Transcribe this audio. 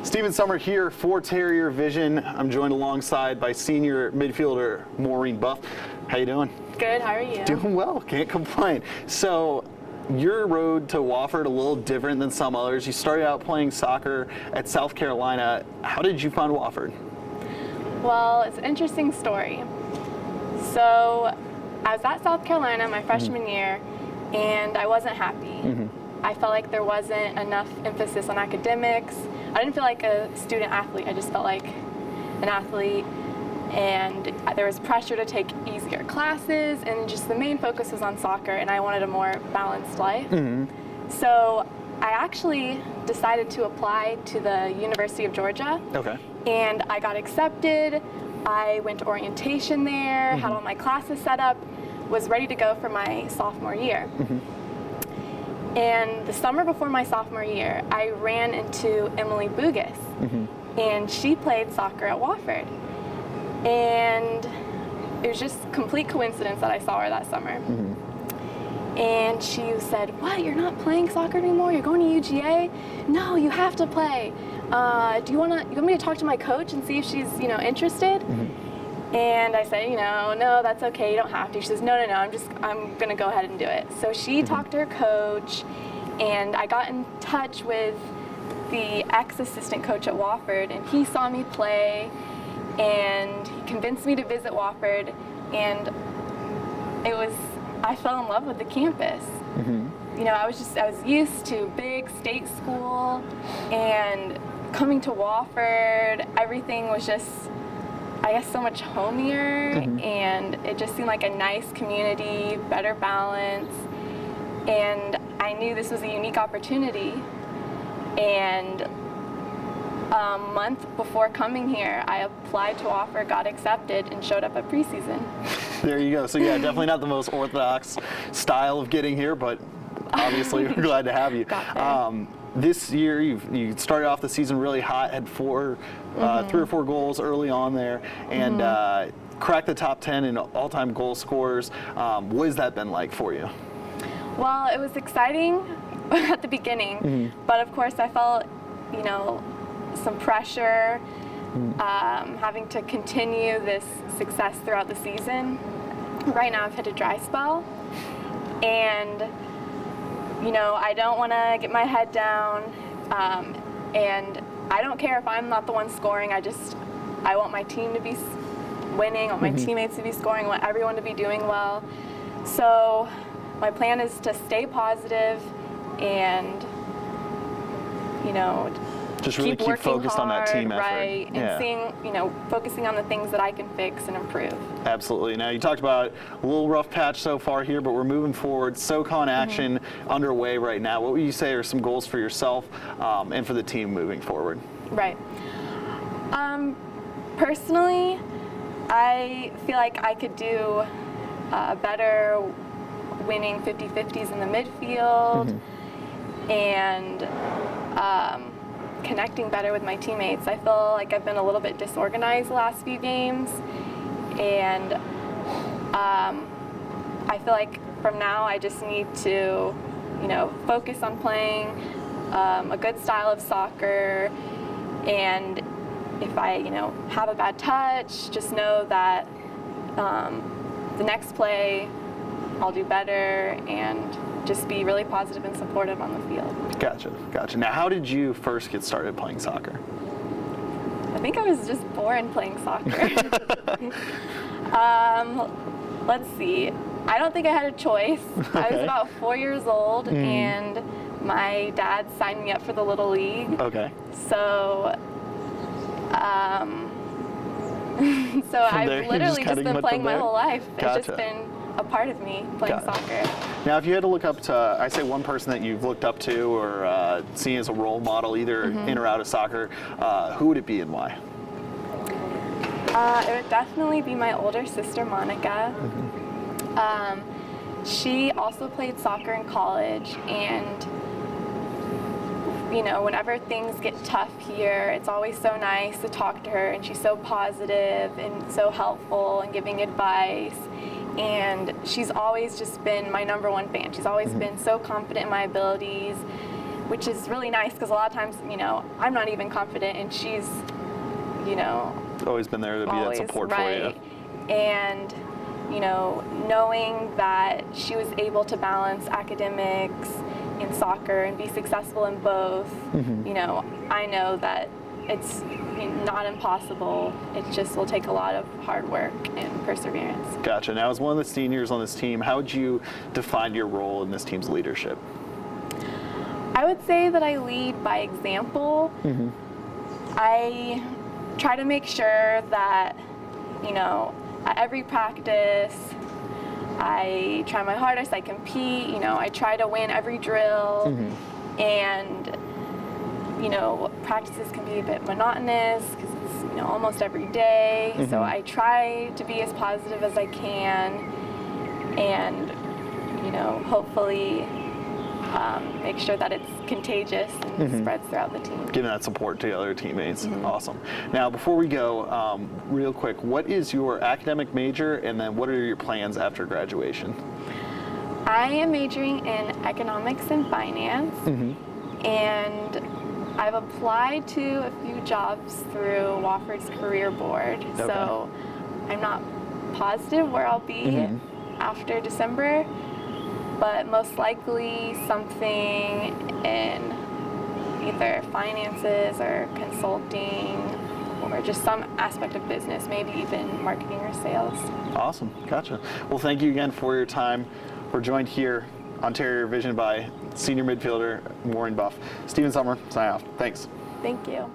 Steven Summer here for TerrierVision. I'm joined alongside by senior midfielder Maureen Buff. How you doing? Good, how are you? Doing well, can't complain. So, your road to Wofford a little different than some others. You started out playing soccer at South Carolina. How did you find Wofford? Well, it's an interesting story. So, I was at South Carolina my freshman year, and I wasn't happy. I felt like there wasn't enough emphasis on academics. I didn't feel like a student athlete, I just felt like an athlete. And there was pressure to take easier classes, and just the main focus was on soccer, and I wanted a more balanced life. So I actually decided to apply to the University of Georgia. Okay. And I got accepted. I went to orientation there, had all my classes set up, was ready to go for my sophomore year. And the summer before my sophomore year, I ran into Emily Bugas, and she played soccer at Wofford. And it was just complete coincidence that I saw her that summer. And she said, "What, you're not playing soccer anymore? You're going to UGA? No, you have to play. You want me to talk to my coach and see if she's, interested?" And I said, "No, that's okay, you don't have to." She says, "No, I'm gonna go ahead and do it." So she talked to her coach, and I got in touch with the ex-assistant coach at Wofford, and he saw me play, and he convinced me to visit Wofford, and I fell in love with the campus. I was used to big state school, and coming to Wofford, everything was just, I guess, so much homier, and it just seemed like a nice community, better balance, and I knew this was a unique opportunity. And a month before coming here, I applied to Wofford, got accepted, and showed up at preseason. There you go. So yeah, definitely not the most orthodox style of getting here, but obviously we're glad to have you. This year, you started off the season really hot, had 3 or 4 goals early on there, and cracked the top 10 in all-time goal scorers. What has that been like for you? Well, it was exciting at the beginning, but of course I felt, some pressure, having to continue this success throughout the season. Right now I've hit a dry spell, and I don't want to get my head down, and I don't care if I'm not the one scoring. I want my team to be winning, I want my teammates to be scoring, I want everyone to be doing well. So my plan is to stay positive and, just really keep focused on that team effort. Right, and seeing, focusing on the things that I can fix and improve. Absolutely. Now, you talked about a little rough patch so far here, but we're moving forward. SoCon action underway right now. What would you say are some goals for yourself and for the team moving forward? Right. Personally, I feel like I could do better winning 50-50s in the midfield and connecting better with my teammates. I feel like I've been a little bit disorganized the last few games, and I feel like from now I just need to, focus on playing a good style of soccer, and if I, have a bad touch, just know that the next play I'll do better, and just be really positive and supportive on the field. Gotcha. Now, how did you first get started playing soccer? I think I was just born playing soccer. Let's see. I don't think I had a choice. I was about 4 years old, and my dad signed me up for the Little League. Okay. So, I've literally just been playing my whole life. Gotcha. It's just been a part of me playing soccer. Now, if you had to look up to, I say, one person that you've looked up to or seen as a role model, either in or out of soccer, who would it be and why? It would definitely be my older sister, Monica. She also played soccer in college, and whenever things get tough here, it's always so nice to talk to her, and she's so positive and so helpful and giving advice. And she's always just been my #1 fan. She's always been so confident in my abilities, which is really nice because a lot of times, you know, I'm not even confident, and she's, you know, Always been there to be that support right. for you. And, you know, knowing that she was able to balance academics and soccer and be successful in both, you know, I know that it's not impossible. It just will take a lot of hard work and perseverance. Gotcha. Now, as one of the seniors on this team, how would you define your role in this team's leadership? I would say that I lead by example. I try to make sure that, you know, at every practice, I try my hardest, I compete, you know, I try to win every drill, and, you know, practices can be a bit monotonous because it's, you know, almost every day, so I try to be as positive as I can, and, you know, hopefully make sure that it's contagious and spreads throughout the team. Giving that support to the other teammates. Awesome. Now, before we go, real quick, what is your academic major, and then what are your plans after graduation? I am majoring in economics and finance, and I've applied to a few jobs through Wofford's career board, so I'm not positive where I'll be after December, but most likely something in either finances or consulting or just some aspect of business, maybe even marketing or sales. Awesome. Gotcha. Well, thank you again for your time. We're joined here on TerrierVision by senior midfielder Maureen Buff. Steven Summer, sign off. Thanks. Thank you.